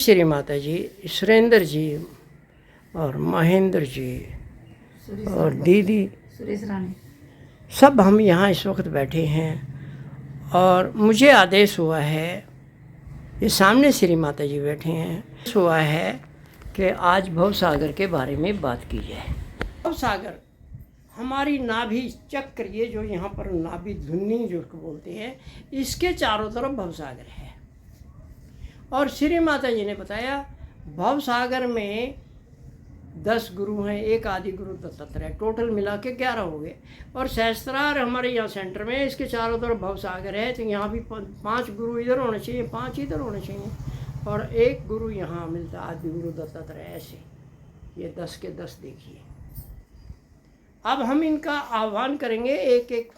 श्री माता जी, सुरेंद्र जी और महेंद्र जी और दीदी सुरेश रानी सब हम यहाँ इस वक्त बैठे हैं और मुझे आदेश हुआ है, ये सामने श्री माता जी बैठे हैं, हुआ है कि आज भवसागर के बारे में बात की जाए। भवसागर हमारी नाभि चक्र, ये जो यहाँ पर नाभि धुन्नी जो बोलते हैं, इसके चारों तरफ भवसागर है। और श्री माता जी ने बताया भवसागर में 10 गुरु हैं, एक आदि गुरु दत्तात्रेय, टोटल मिला के 11 हो गए। और सहस्त्रार हमारे यहाँ सेंटर में, इसके चारों तरफ भवसागर है, तो यहाँ भी 5 गुरु इधर होने चाहिए, 5 इधर होने चाहिए, और एक गुरु यहाँ मिलता आदि गुरु दत्तात्रेय। ऐसे ये 10 के 10 देखिए। अब हम इनका आह्वान करेंगे, एक एक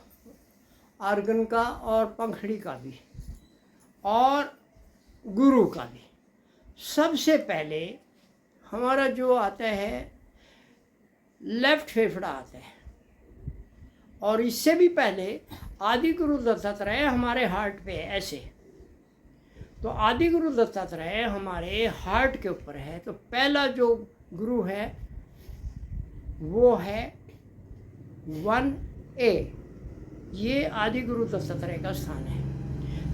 आर्गन का और पंखड़ी का भी और गुरु का भी। सबसे पहले हमारा जो आता है लेफ्ट फेफड़ा आता है, और इससे भी पहले आदि गुरु दत्तात्रेय हमारे हार्ट पे है ऐसे। तो आदि गुरु दत्तात्रेय हमारे हार्ट के ऊपर है। तो पहला जो गुरु है वो है 1A, ये आदि गुरु दत्तात्रेय का स्थान है।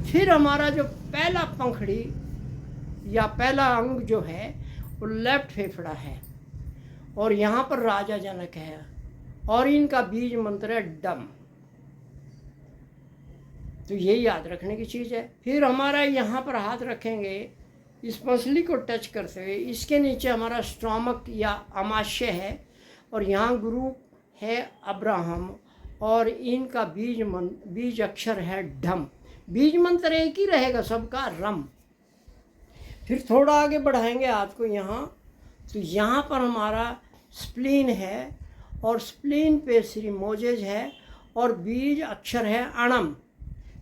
फिर हमारा जो पहला पंखड़ी या पहला अंग जो है वो लेफ्ट फेफड़ा है, और यहाँ पर राजा जनक है, और इनका बीज मंत्र है डम। तो ये याद रखने की चीज़ है। फिर हमारा यहाँ पर हाथ रखेंगे, इस मछली को टच करते हुए, इसके नीचे हमारा स्टोमक या आमाशय है, और यहाँ गुरु है अब्राहम, और इनका बीज अक्षर है ढम। बीज मंत्र एक ही रहेगा सबका, रम। फिर थोड़ा आगे बढ़ाएंगे हाथ को यहाँ, तो यहाँ पर हमारा स्प्लीन है, और स्प्लीन पे श्री मोजेज है, और बीज अक्षर है अणम।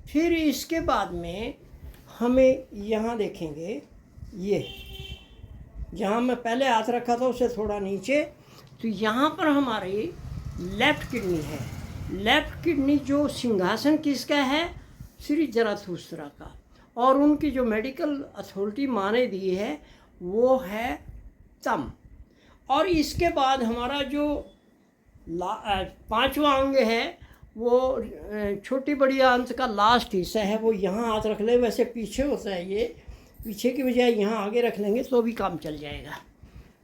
फिर इसके बाद में हमें यहाँ देखेंगे, ये जहाँ मैं पहले हाथ रखा था उससे थोड़ा नीचे, तो यहाँ पर हमारी लेफ्ट किडनी है। लेफ्ट किडनी जो सिंहासन किसका है? श्री जराथुस्त्र का, और उनकी जो मेडिकल अथॉरिटी माने दी है वो है तम। और इसके बाद हमारा जो 5वां अंग है वो छोटी बड़ी आंत का लास्ट हिस्सा है, वो यहाँ हाथ रख ले। वैसे पीछे होता है, ये पीछे की बजाय यहाँ आगे रख लेंगे तो भी काम चल जाएगा।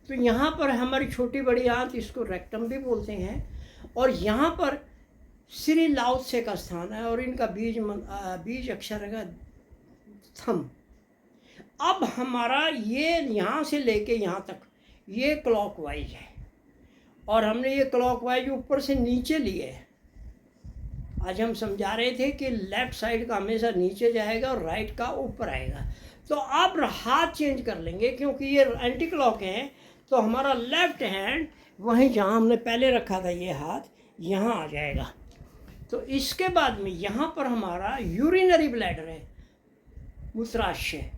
तो यहाँ पर हमारी छोटी बड़ी आंत, इसको रेक्टम भी बोलते हैं, और यहाँ पर श्री लाओत्से का स्थान है, और इनका बीज अक्षर है थम। अब हमारा ये यहाँ से लेके यहाँ तक ये क्लॉकवाइज है, और हमने ये क्लॉकवाइज ऊपर से नीचे लिए है। आज हम समझा रहे थे कि लेफ्ट साइड का हमेशा नीचे जाएगा और राइट का ऊपर आएगा। तो अब हाथ चेंज कर लेंगे, क्योंकि ये एंटी क्लॉक है, तो हमारा लेफ्ट हैंड वहीं जहाँ हमने पहले रखा था ये हाथ, यहाँ आ जाएगा। तो इसके बाद में यहाँ पर हमारा यूरिनरी ब्लैडर है, मूत्राशय,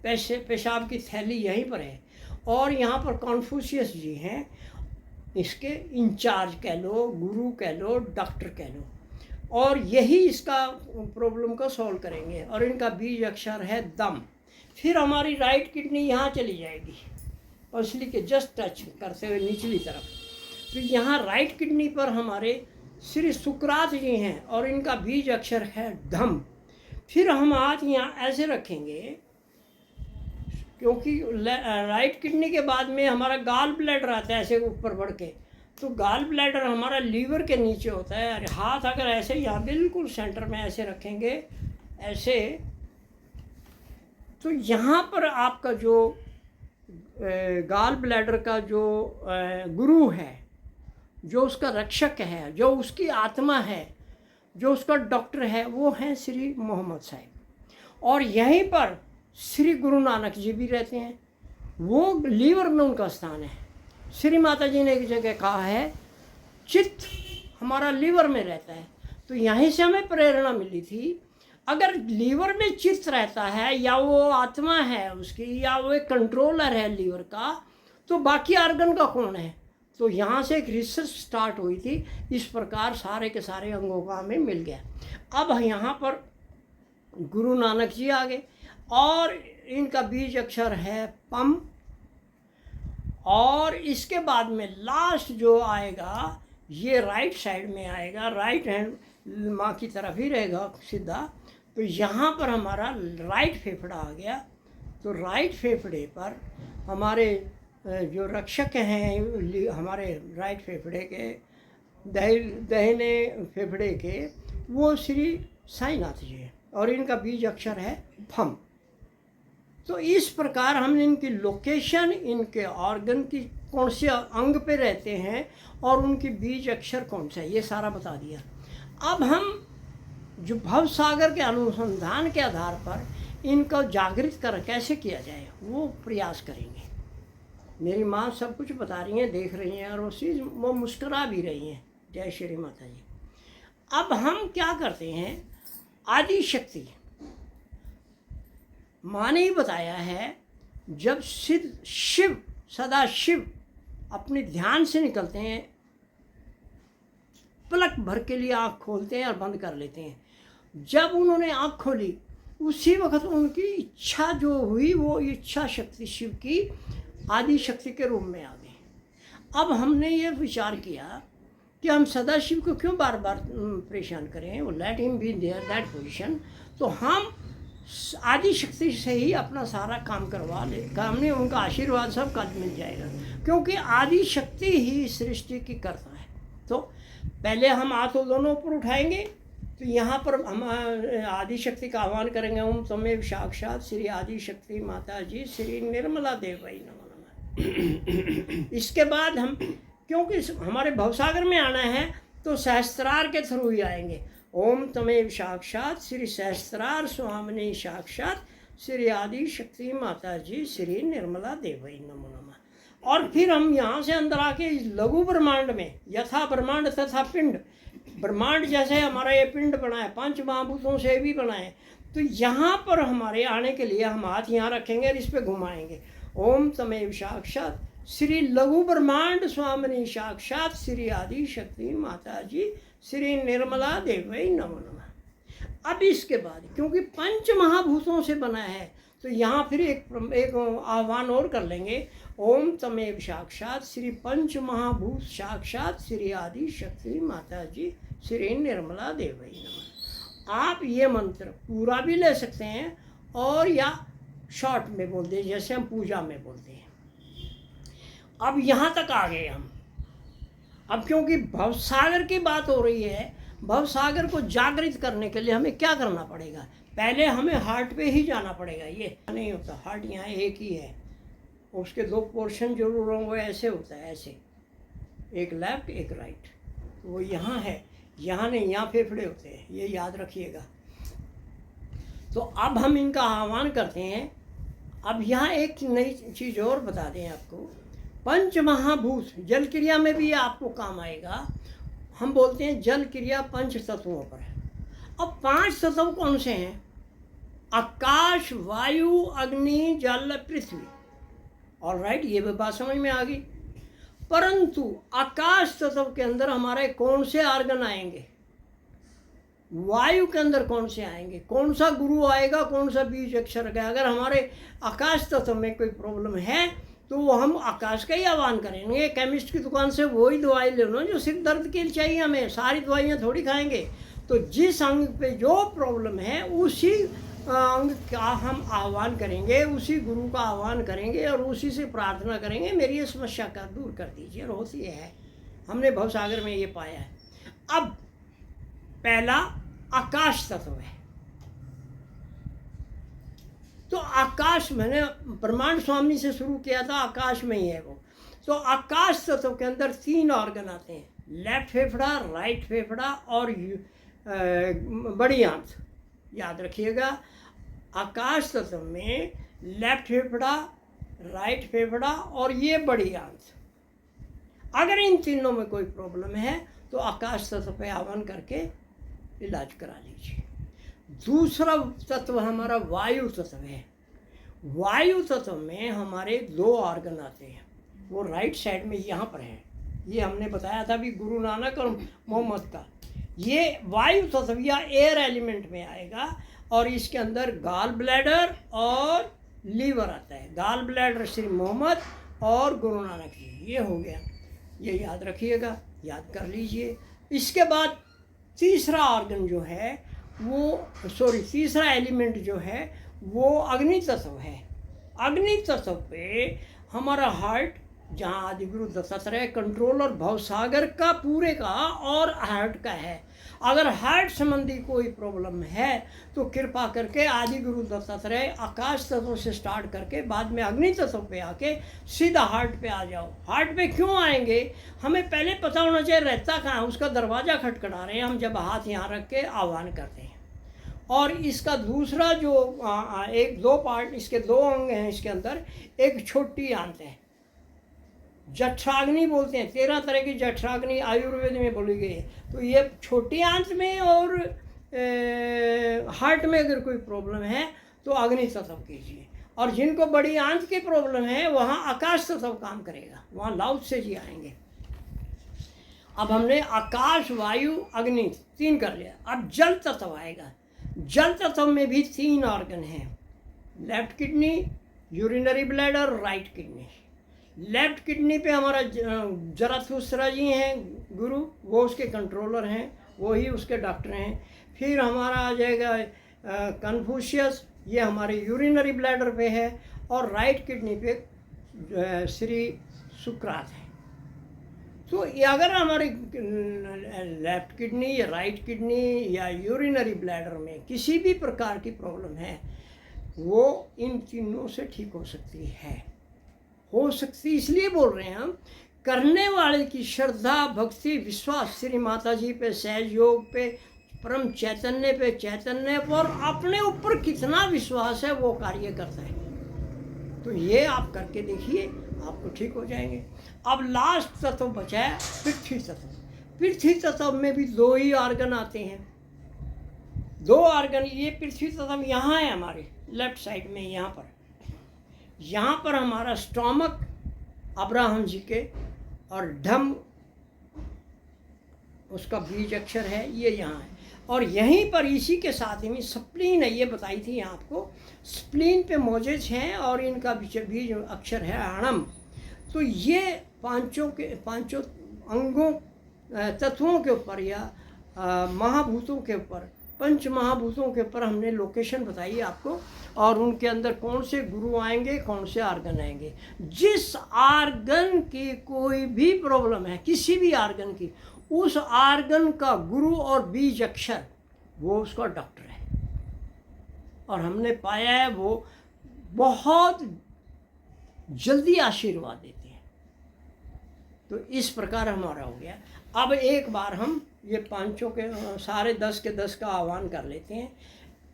पेशाब की थैली यहीं पर है, और यहाँ पर कॉन्फ्यूशियस जी हैं, इसके इंचार्ज कह लो, गुरु कह लो, डॉक्टर कह लो, और यही इसका प्रॉब्लम को सॉल्व करेंगे। और इनका बीज अक्षर है दम। फिर हमारी राइट किडनी यहाँ चली जाएगी, पसली के जस्ट टच करते हुए निचली तरफ। तो यहाँ राइट किडनी पर हमारे श्री सुकरात जी हैं, और इनका बीज अक्षर है धम। फिर हम हाथ यहाँ ऐसे रखेंगे, क्योंकि राइट किडनी के बाद में हमारा गाल ब्लैडर आता है ऐसे ऊपर बढ़ के। तो गाल ब्लैडर हमारा लीवर के नीचे होता है। और हाथ अगर ऐसे यहाँ बिल्कुल सेंटर में ऐसे रखेंगे ऐसे, तो यहाँ पर आपका जो गाल ब्लैडर का जो गुरु है, जो उसका रक्षक है, जो उसकी आत्मा है, जो उसका डॉक्टर है, वो हैं श्री मोहम्मद साहिब। और यहीं पर श्री गुरु नानक जी भी रहते हैं, वो लीवर में उनका स्थान है। श्री माता जी ने एक जगह कहा है चित्त हमारा लीवर में रहता है। तो यहीं से हमें प्रेरणा मिली थी, अगर लीवर में चित्त रहता है, या वो आत्मा है उसकी, या वो एक कंट्रोलर है लीवर का, तो बाकी ऑर्गन का कौन है? तो यहाँ से एक रिसर्च स्टार्ट हुई थी। इस प्रकार सारे के सारे अंगों का हमें मिल गया। अब यहाँ पर गुरु नानक जी आ गए, और इनका बीज अक्षर है पम, और इसके बाद में लास्ट जो आएगा ये राइट साइड में आएगा, राइट हैंड माँ की तरफ ही रहेगा सीधा। तो यहाँ पर हमारा राइट फेफड़ा आ गया। तो राइट फेफड़े पर हमारे जो रक्षक हैं हमारे राइट फेफड़े के दाहिने फेफड़े के, वो श्री साईनाथ जी हैं और इनका बीज अक्षर है फम। तो इस प्रकार हमने इनकी लोकेशन, इनके ऑर्गन की कौन से अंग पे रहते हैं और उनकी बीज अक्षर कौन सा है, ये सारा बता दिया। अब हम जो भव सागर के अनुसंधान के आधार पर इनको जागृत कर कैसे किया जाए वो प्रयास करेंगे। मेरी माँ सब कुछ बता रही हैं, देख रही हैं, और उसी वो मुस्कुरा भी रही हैं। जय श्री माता जी। अब हम क्या करते हैं, आदि शक्ति माँ ने ही बताया है, जब सिद्ध शिव सदा शिव अपने ध्यान से निकलते हैं, पलक भर के लिए आँख खोलते हैं और बंद कर लेते हैं। जब उन्होंने आँख खोली उसी वक्त उनकी इच्छा जो हुई वो इच्छा शक्ति शिव की आदि शक्ति के रूप में आ गई। अब हमने ये विचार किया कि हम सदा शिव को क्यों बार बार परेशान करें, वो let him be there that position. तो हम आदि शक्ति से ही अपना सारा काम करवा ले, हमने उनका आशीर्वाद सब कल मिल जाएगा, क्योंकि आदि शक्ति ही सृष्टि की कर्ता है। तो पहले हम हाथों दोनों ऊपर उठाएंगे, तो यहाँ पर हम आदि शक्ति का आह्वान करेंगे, ओम तमेव साक्षात श्री आदि शक्ति माता जी श्री निर्मला देवई नमो नमः। इसके बाद हम, क्योंकि हमारे भवसागर में आना है तो सहस्त्रार के थ्रू ही आएंगे। ओम तमेव साक्षात श्री सहस्त्रार स्वामिनी साक्षात श्री आदि शक्ति माता जी श्री निर्मला देवई नमो नमः। और फिर हम यहाँ से अंदर आके इस लघु ब्रह्मांड में, यथा ब्रह्मांड तथा पिंड, ब्रह्मांड जैसे हमारा ये पिंड बना है, पंच महाभूतों से भी बना है, तो यहाँ पर हमारे आने के लिए हम हाथ यहाँ रखेंगे और इस पर घुमाएंगे। ओम तमेव साक्षात श्री लघु ब्रह्मांड स्वामिनी साक्षात श्री आदि शक्ति माता जी श्री निर्मला देवई नमो नमः। अब इसके बाद क्योंकि पंच महाभूतों से बना है, तो यहाँ फिर एक आह्वान और कर लेंगे। ओम तमेव साक्षात श्री पंच महाभूत साक्षात श्री आदि शक्ति माता जी श्री निर्मला देवई नमः। आप ये मंत्र पूरा भी ले सकते हैं और या शॉर्ट में बोलते हैं, जैसे हम पूजा में बोलते हैं। अब यहाँ तक आ गए हम। अब क्योंकि भवसागर की बात हो रही है, भवसागर को जागृत करने के लिए हमें क्या करना पड़ेगा, पहले हमें हार्ट पे ही जाना पड़ेगा। ये नहीं होता, हार्ट यहाँ एक ही है, उसके दो पोर्शन जरूर होंगे, ऐसे होता है, ऐसे एक लेफ्ट एक राइट, तो वो यहाँ है, यहाँ नहीं, यहाँ फेफड़े होते हैं, ये याद रखिएगा। तो अब हम इनका आह्वान करते हैं। अब यहाँ एक नई चीज़ और बता दें आपको, पंच महाभूत जल क्रिया में भी आपको काम आएगा। हम बोलते हैं जल क्रिया पंच तत्वों पर है। अब पांच तत्व कौन से हैं? आकाश, वायु, अग्नि, जल, पृथ्वी। और राइट, ये भी बात समझ में आ गई। परंतु आकाश तत्व के अंदर हमारे कौन से आर्गन आएंगे, वायु के अंदर कौन से आएंगे, कौन सा गुरु आएगा, कौन सा बीज अक्षर आएगा। अगर हमारे आकाश तत्व में कोई प्रॉब्लम है तो वो हम आकाश का ही आह्वान करेंगे। केमिस्ट की दुकान से वही दवाई ले लो जो सिर दर्द के लिए चाहिए, हमें सारी दवाइयाँ थोड़ी खाएंगे। तो जिस अंग पे जो प्रॉब्लम है उसी अंग का हम आह्वान करेंगे, उसी गुरु का आह्वान करेंगे और उसी से प्रार्थना करेंगे, मेरी ये समस्या का दूर कर दीजिए। और होती है, हमने भवसागर में ये पाया है। अब पहला आकाश तत्व है। तो आकाश, मैंने ब्रह्मांड स्वामी से शुरू किया था, आकाश में ही है वो। तो आकाश तत्व के अंदर तीन ऑर्गन आते हैं, लेफ्ट फेफड़ा, राइट फेफड़ा और बड़ी आंत। याद रखिएगा, आकाश तत्व में लेफ्ट फेफड़ा, राइट फेफड़ा और ये बड़ी आंत। अगर इन तीनों में कोई प्रॉब्लम है तो आकाश तत्व पे आह्वान करके इलाज करा लीजिए। दूसरा तत्व हमारा वायु तत्व है। वायु तत्व में हमारे दो ऑर्गन आते हैं, वो राइट साइड में यहाँ पर है। ये हमने बताया था भी गुरु नानक और मोहम्मद का। ये वायु तत्व या एयर एलिमेंट में आएगा और इसके अंदर गॉल ब्लैडर और लीवर आता है, गाल ब्लैडर श्री मोहम्मद और गुरु नानक जी। ये हो गया, ये याद रखिएगा, याद कर लीजिए। इसके बाद तीसरा ऑर्गन जो है वो तीसरा एलिमेंट जो है वो अग्नि तत्व है। अग्नि तत्व पे हमारा हार्ट, जहाँ आदिगुरु दत्तात्रेय कंट्रोलर भवसागर का पूरे का और हार्ट का है। अगर हार्ट संबंधी कोई प्रॉब्लम है तो कृपा करके आदिगुरु दत्तात्रेय आकाश तत्व से स्टार्ट करके बाद में अग्नि तत्व पे आके सीधा हार्ट पे आ जाओ। हार्ट पे क्यों आएंगे, हमें पहले पता होना चाहिए रहता कहाँ है। उसका दरवाज़ा खटखटा रहे हैं हम जब हाथ यहाँ रख के आह्वान करते हैं। और इसका दूसरा जो एक दो पार्ट, इसके दो अंग हैं इसके अंदर। एक छोटी आंत है, जठराग्नि बोलते हैं, 13 तरह की जठराग्नि आयुर्वेद में बोली गई है। तो ये छोटी आंत में और हार्ट में अगर कोई प्रॉब्लम है तो अग्नि तत्व कीजिए। और जिनको बड़ी आंत की प्रॉब्लम है वहाँ आकाश तत्व काम करेगा, वहाँ लाउड से जी आएंगे। अब हमने आकाश, वायु, अग्नि 3 कर लिया। अब जल तत्व आएगा। जल तत्व में भी 3 ऑर्गन हैं, left kidney, urinary bladder, right kidney. Left kidney पे हमारा जराथुस्रा जी हैं गुरु, वो उसके कंट्रोलर हैं, वो ही उसके डॉक्टर हैं। फिर हमारा आ जाएगा कन्फ्यूशियस, ये हमारे यूरिनरी ब्लैडर पे है। और राइट किडनी पे श्री सुकरात है। तो ये अगर हमारे लेफ्ट किडनी या राइट किडनी या यूरिनरी ब्लैडर में किसी भी प्रकार की प्रॉब्लम है वो इन तीनों से ठीक हो सकती है। हो सकती इसलिए बोल रहे हैं हम, करने वाले की श्रद्धा, भक्ति, विश्वास श्री माता जी पे, सहज योग पे, परम चैतन्य पे, चैतन्य पर अपने ऊपर कितना विश्वास है वो कार्य करता है। तो ये आप करके देखिए, आपको ठीक हो जाएंगे। अब लास्ट तत्व बचा है पृथ्वी तत्व। पृथ्वी तत्व में भी 2 ही ऑर्गन आते हैं, 2 ऑर्गन। ये पृथ्वी तत्व यहाँ है हमारे लेफ्ट साइड में, यहाँ पर हमारा स्टोमक अब्राहम जी के, और ढम उसका बीज अक्षर है, ये यहाँ है। और यहीं पर इसी के साथ ही स्प्लीन है, ये बताई थी आपको। स्प्लीन पे मौजूद हैं और इनका बीज अक्षर है अणम। तो ये पांचों अंगों, तत्वों के ऊपर या महाभूतों के ऊपर, पंच महाभूतों के ऊपर हमने लोकेशन बताई आपको। और उनके अंदर कौन से गुरु आएंगे, कौन से आर्गन आएंगे। जिस आर्गन की कोई भी प्रॉब्लम है, किसी भी आर्गन की, उस आर्गन का गुरु और बीज अक्षर वो उसका डॉक्टर है। और हमने पाया है वो बहुत जल्दी आशीर्वाद देते हैं। तो इस प्रकार हमारा हो गया। अब एक बार हम ये पांचों के सारे 10 के 10 का आह्वान कर लेते हैं।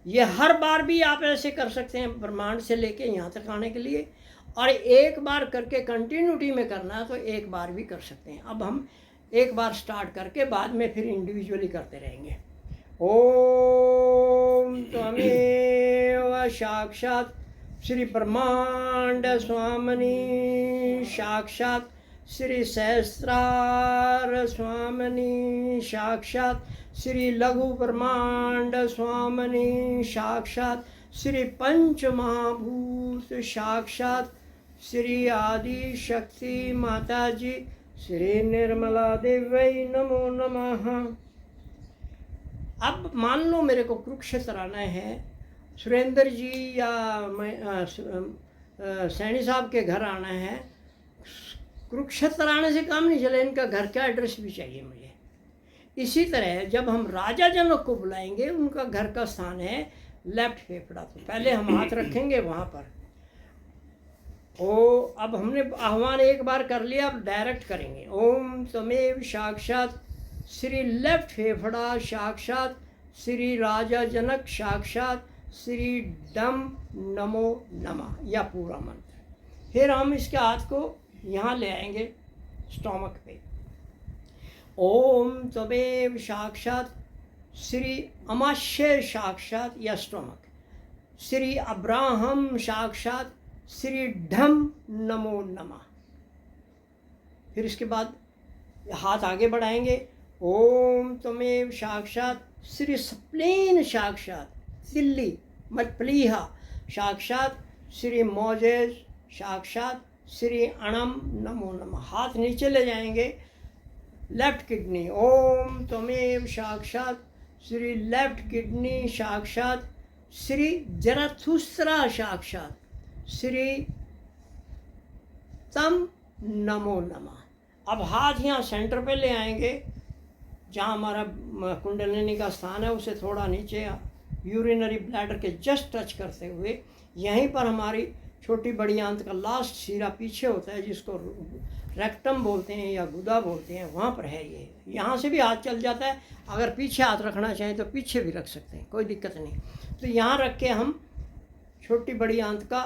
ये हर बार भी आप ऐसे कर सकते हैं, ब्रह्मांड से लेके यहाँ तक आने के लिए। और एक बार करके कंटिन्यूटी में करना है तो एक बार भी कर सकते हैं। अब हम एक बार स्टार्ट करके बाद में फिर इंडिविजुअली करते रहेंगे। ओम त्वमेव साक्षात श्री ब्रह्मांड स्वामिनी, साक्षात श्री सहस्रार स्वामिनी, साक्षात श्री लघु ब्रह्मांड स्वामिनी, साक्षात श्री पंच महाभूत, साक्षात श्री आदि शक्ति माता जी, श्री निर्मला देवी नमो नमः। अब मान लो मेरे को कुरुक्षेत्र आना है, सुरेंद्र जी या सैनी साहब के घर आना है। कुरुक्षेत्र आने से काम नहीं चले, इनका घर का एड्रेस भी चाहिए मुझे। इसी तरह जब हम राजा जनक को बुलाएंगे, उनका घर का स्थान है लेफ्ट फेफड़ा। तो पहले हम हाथ रखेंगे वहाँ पर। ओ अब हमने आह्वान एक बार कर लिया, अब डायरेक्ट करेंगे। ओम तमेव साक्षात श्री लेफ्ट फेफड़ा, साक्षात श्री राजा जनक, साक्षात श्री डम नमो नमः, या पूरा मंत्र। फिर हम इसके हाथ को यहाँ ले आएंगे स्टोमक पे। ओम तमेव साक्षात श्री अमाशय, साक्षात या स्टोमक श्री अब्राहम, साक्षात श्री ढम नमो नमः। फिर इसके बाद हाथ आगे बढ़ाएंगे। ओम तमेव साक्षात श्री स्प्लीन, साक्षात दिल्ली मलप्लीहा, साक्षात श्री मोजेज साक्षात श्री अणम नमो नमः। हाथ नीचे ले जाएंगे, लेफ्ट किडनी ओम त्वमेव साक्षात श्री लेफ्ट किडनी साक्षात श्री जरथुस्त्रा साक्षात श्री तम नमो नमः। अब हाथ यहाँ सेंटर पे ले आएंगे, जहाँ हमारा कुंडलिनी का स्थान है उसे थोड़ा नीचे यूरिनरी ब्लैडर के जस्ट टच करते हुए यहीं पर हमारी छोटी बड़ी आंत का लास्ट सीरा पीछे होता है, जिसको रेक्टम बोलते हैं या गुदा बोलते हैं, वहाँ पर है ये। यहाँ से भी हाथ चल जाता है, अगर पीछे हाथ रखना चाहें तो पीछे भी रख सकते हैं, कोई दिक्कत नहीं। तो यहाँ रख के हम छोटी बड़ी आंत का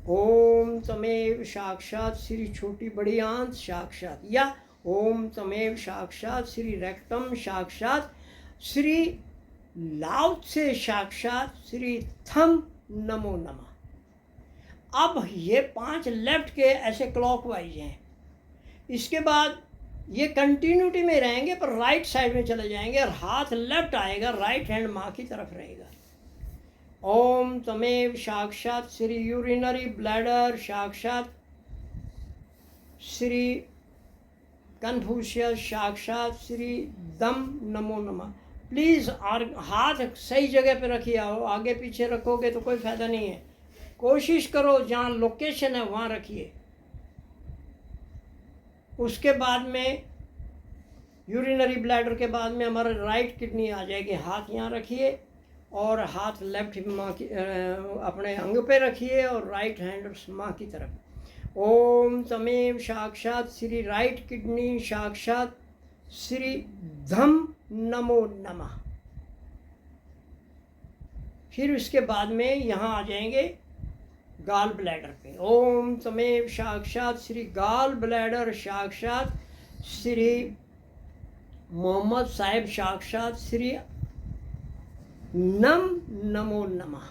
ओम तमेव साक्षात श्री छोटी बड़ी आंत साक्षात, या ओम तमेव साक्षात श्री रेक्टम साक्षात श्री लाउथ से साक्षात श्री थम नमो नमः। अब ये 5 लेफ्ट के ऐसे क्लॉकवाइज हैं। इसके बाद ये कंटिन्यूटी में रहेंगे पर राइट साइड में चले जाएंगे और हाथ लेफ्ट आएगा, राइट हैंड माँ की तरफ रहेगा। ओम तमेव साक्षात श्री यूरिनरी ब्लैडर साक्षात श्री कन्फ्यूशियस साक्षात श्री दम नमो नमः। प्लीज़ हाथ सही जगह पे रखिए, आगे पीछे रखोगे तो कोई फ़ायदा नहीं है। कोशिश करो जहाँ लोकेशन है वहाँ रखिए। उसके बाद में यूरिनरी ब्लैडर के बाद में हमारा राइट किडनी आ जाएगी। हाथ यहाँ रखिए और हाथ लेफ्ट माँ की अपने अंग पे रखिए और राइट हैंड माँ की तरफ। ओम तमेव साक्षात श्री राइट किडनी साक्षात श्री धम नमो नमः। फिर उसके बाद में यहाँ आ जाएंगे गाल ब्लैडर पे। ओम तमेव साक्षात श्री गाल ब्लैडर साक्षात श्री मोहम्मद साहिब साक्षात श्री नम नमो नमः।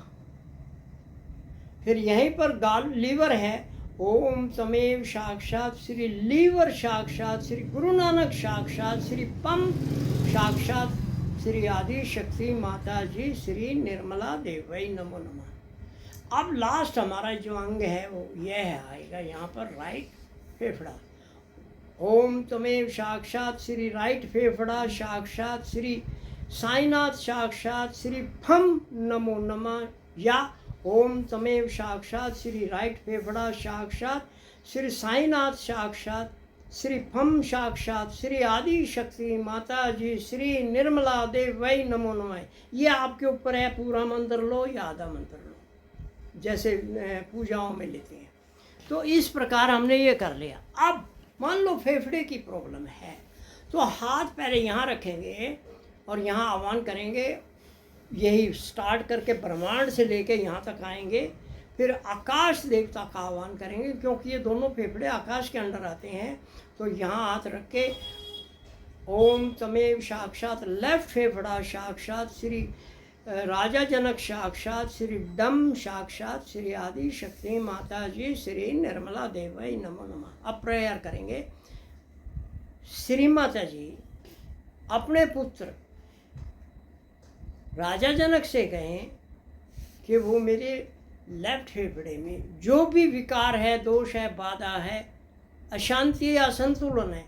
फिर यहीं पर गाल लीवर है। ओम तमेव साक्षात श्री लीवर साक्षात श्री गुरु नानक साक्षात श्री पम साक्षात श्री आदि शक्ति माता जी श्री निर्मला देवई नमो नमः। अब लास्ट हमारा जो अंग है वो यह है, आएगा यहाँ पर राइट फेफड़ा। ओम तमेव साक्षात श्री राइट फेफड़ा साक्षात श्री साईनाथ साक्षात श्री फम नमो नमः, या ओम तमेव साक्षात श्री राइट फेफड़ा साक्षात श्री साईनाथ साक्षात श्री फम साक्षात श्री आदि शक्ति माता जी श्री निर्मला देवई नमो नमः। ये आपके ऊपर है, पूरा मंत्र लो या आधा मंत्र लो, जैसे पूजाओं में लेते हैं। तो इस प्रकार हमने ये कर लिया। अब मान लो फेफड़े की प्रॉब्लम है तो हाथ पहले यहाँ रखेंगे और यहाँ आह्वान करेंगे, यही स्टार्ट करके ब्रह्मांड से लेके यहाँ तक आएंगे। फिर आकाश देवता का आह्वान करेंगे, क्योंकि ये दोनों फेफड़े आकाश के अंदर आते हैं। तो यहाँ हाथ रख के ओम तमेव साक्षात लेफ्ट फेफड़ा साक्षात श्री राजा जनक साक्षात श्री डम साक्षात श्री आदि शक्ति माता जी श्री निर्मला देवई नमो नमः। अब प्रेयर करेंगे। श्री माता जी अपने पुत्र राजा जनक से कहें कि वो मेरे लेफ्ट फेफड़े में जो भी विकार है, दोष है, बाधा है, अशांति या असंतुलन है,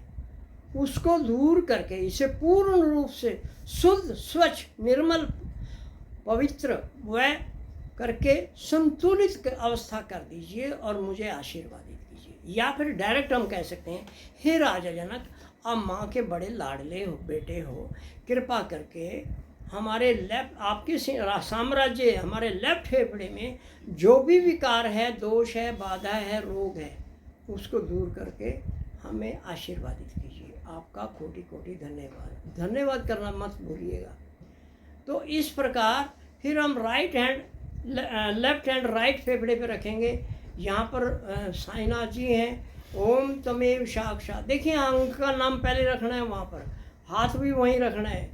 उसको दूर करके इसे पूर्ण रूप से शुद्ध स्वच्छ निर्मल पवित्र व करके संतुलित अवस्था कर दीजिए और मुझे आशीर्वादित कीजिए। या फिर डायरेक्ट हम कह सकते हैं, हे राजा जनक, आप माँ के बड़े लाडले हो, बेटे हो, कृपा करके हमारे लेफ्ट आपके साम्राज्य हमारे लेफ्ट फेफड़े में जो भी विकार है, दोष है, बाधा है, रोग है, उसको दूर करके हमें आशीर्वादित कीजिए। आपका कोटि कोटि धन्यवाद। धन्यवाद करना मत भूलिएगा। तो इस प्रकार फिर हम right hand left hand right फेफड़े पे रखेंगे। यहाँ पर साईनाथ जी हैं। ओम तमेव साक्षात, देखिए अंक का नाम पहले रखना है, वहाँ पर हाथ भी वहीं रखना है।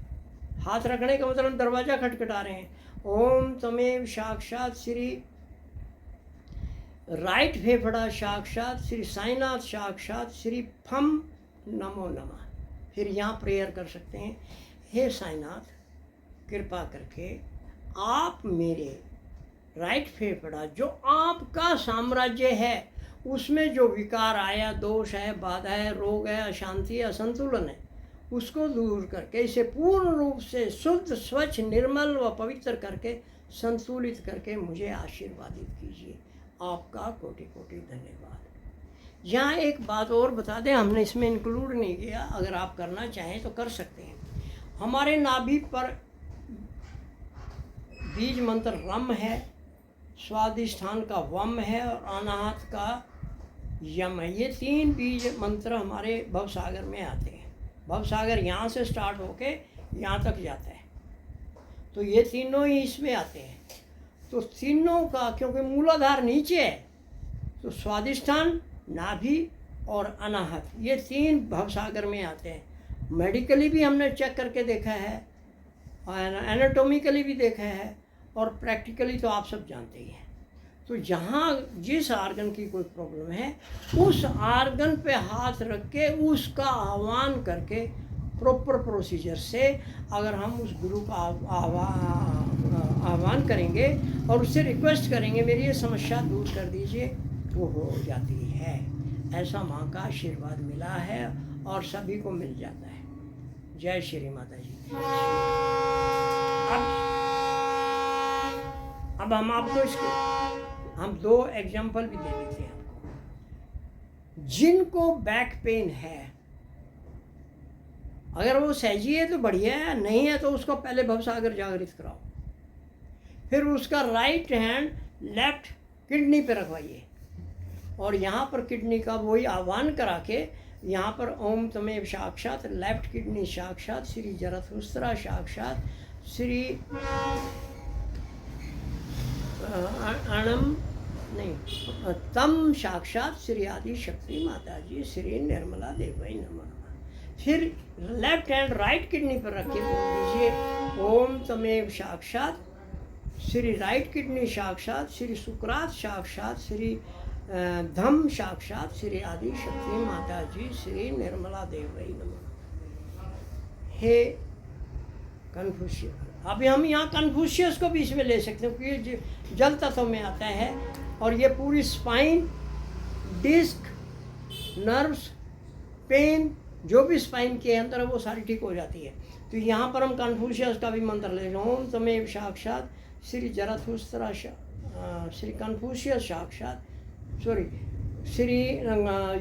हाथ रखने का मतलब दरवाज़ा खटखटा रहे हैं। ओम तमेव साक्षात श्री राइट फेफड़ा साक्षात श्री साईनाथ साक्षात श्री फम नमो नमः। फिर यहाँ प्रेयर कर सकते हैं, हे साईनाथ, कृपा करके आप मेरे राइट फेफड़ा जो आपका साम्राज्य है, उसमें जो विकार आया, दोष है, बाधा है, रोग है, अशांति है, असंतुलन है, उसको दूर करके इसे पूर्ण रूप से शुद्ध, स्वच्छ, निर्मल व पवित्र करके संतुलित करके मुझे आशीर्वादित कीजिए। आपका कोटि कोटि धन्यवाद। यहाँ एक बात और बता दें, हमने इसमें इंक्लूड नहीं किया, अगर आप करना चाहें तो कर सकते हैं। हमारे नाभि पर बीज मंत्र रम है, स्वादिष्ठान का वम है और अनाहत का यम है। ये 3 बीज मंत्र हमारे भवसागर में आते हैं। भवसागर यहाँ से स्टार्ट होके यहाँ तक जाता है, तो ये तीनों ही इसमें आते हैं। तो तीनों का, क्योंकि मूलाधार नीचे है, तो स्वादिष्ठान, नाभि और अनाहत, ये 3 भवसागर में आते हैं। मेडिकली भी हमने चेक करके देखा है, एनाटॉमिकली भी देखा है, और प्रैक्टिकली तो आप सब जानते ही हैं। तो जहाँ जिस आर्गन की कोई प्रॉब्लम है, उस आर्गन पे हाथ रख के उसका आह्वान करके प्रॉपर प्रोसीजर से अगर हम उस गुरु का आह्वान करेंगे और उससे रिक्वेस्ट करेंगे मेरी ये समस्या दूर कर दीजिए, वो हो जाती है। ऐसा माँ का आशीर्वाद मिला है और सभी को मिल जाता है। जय श्री माता जी। अब हम आपको हम 2 एग्जाम्पल भी दे देते हैं आपको। जिनको बैक पेन है, अगर वो सहजी है तो बढ़िया है, नहीं है तो उसको पहले भवसागर जागृत कराओ, फिर उसका राइट हैंड लेफ्ट किडनी पे रखवाइए और यहाँ पर किडनी का वही आह्वान करा के यहाँ पर ओम तमेव साक्षात, लेफ्ट किडनी साक्षात श्री जरथुस्त्रा साक्षात, श्री अणम नहीं तम साक्षात श्री आदि शक्ति माता जी श्री निर्मला देवी नमः। फिर लेफ्ट हैंड राइट किडनी पर रख के बोल दीजिए ओम तमेव साक्षात श्री राइट किडनी साक्षात श्री सुकरात साक्षात श्री धम साक्षात श्री आदि शक्ति माता जी श्री निर्मला देवी नमः। हे कन्फ्यूशियस, अभी हम यहाँ कन्फ्यूशियस को भी इसमें ले सकते हैं क्योंकि जल तत्व में आता है और ये पूरी स्पाइन, डिस्क, नर्व्स, पेन जो भी स्पाइन के अंदर है वो सारी ठीक हो जाती है। तो यहाँ पर हम कन्फ्यूशियस का भी मंत्र ले रहे हैं ओम तमेव साक्षात श्री जरथुस्त्रा श्री कन्फ्यूशियस साक्षात श्री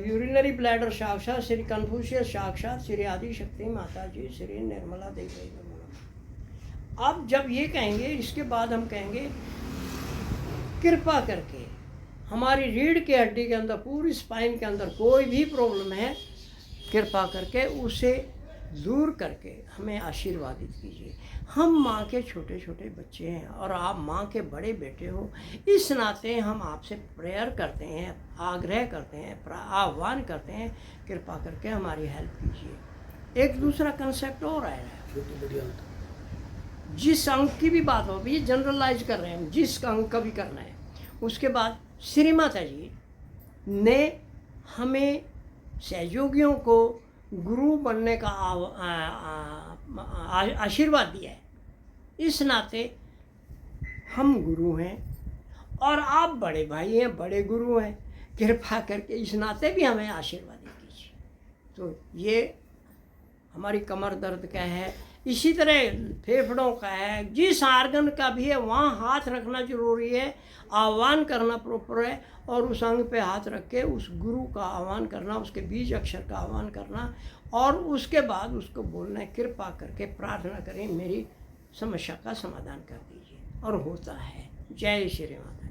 यूरिनरी ब्लैडर साक्षात श्री कन्फ्यूशियस साक्षात श्री आदि शक्ति माता जी श्री निर्मला देवी नमः। अब जब ये कहेंगे इसके बाद हम कहेंगे कृपा करके हमारी रीढ़ की हड्डी के अंदर पूरी स्पाइन के अंदर कोई भी प्रॉब्लम है, कृपा करके उसे दूर करके हमें आशीर्वादित कीजिए। हम माँ के छोटे छोटे बच्चे हैं और आप माँ के बड़े बेटे हो, इस नाते हम आपसे प्रेयर करते हैं, आग्रह करते हैं, आह्वान करते हैं, कृपा करके हमारी हेल्प कीजिए। एक दूसरा कंसेप्ट और आया है, जिस अंक की भी बात हो, ये जनरलाइज कर रहे हैं, जिस अंक का भी करना है। उसके बाद श्री माता जी ने हमें सहयोगियों को गुरु बनने का आशीर्वाद दिया है। इस नाते हम गुरु हैं और आप बड़े भाई हैं, बड़े गुरु हैं, कृपा करके इस नाते भी हमें आशीर्वाद कीजिए। तो ये हमारी कमर दर्द का है, इसी तरह फेफड़ों का है, जिस आर्गन का भी है वहाँ हाथ रखना जरूरी है, आह्वान करना प्रॉपर है और उस अंग पे हाथ रख के उस गुरु का आह्वान करना, उसके बीज अक्षर का आह्वान करना और उसके बाद उसको बोलना है कृपा करके प्रार्थना करें मेरी समस्या का समाधान कर दीजिए, और होता है। जय श्री माता।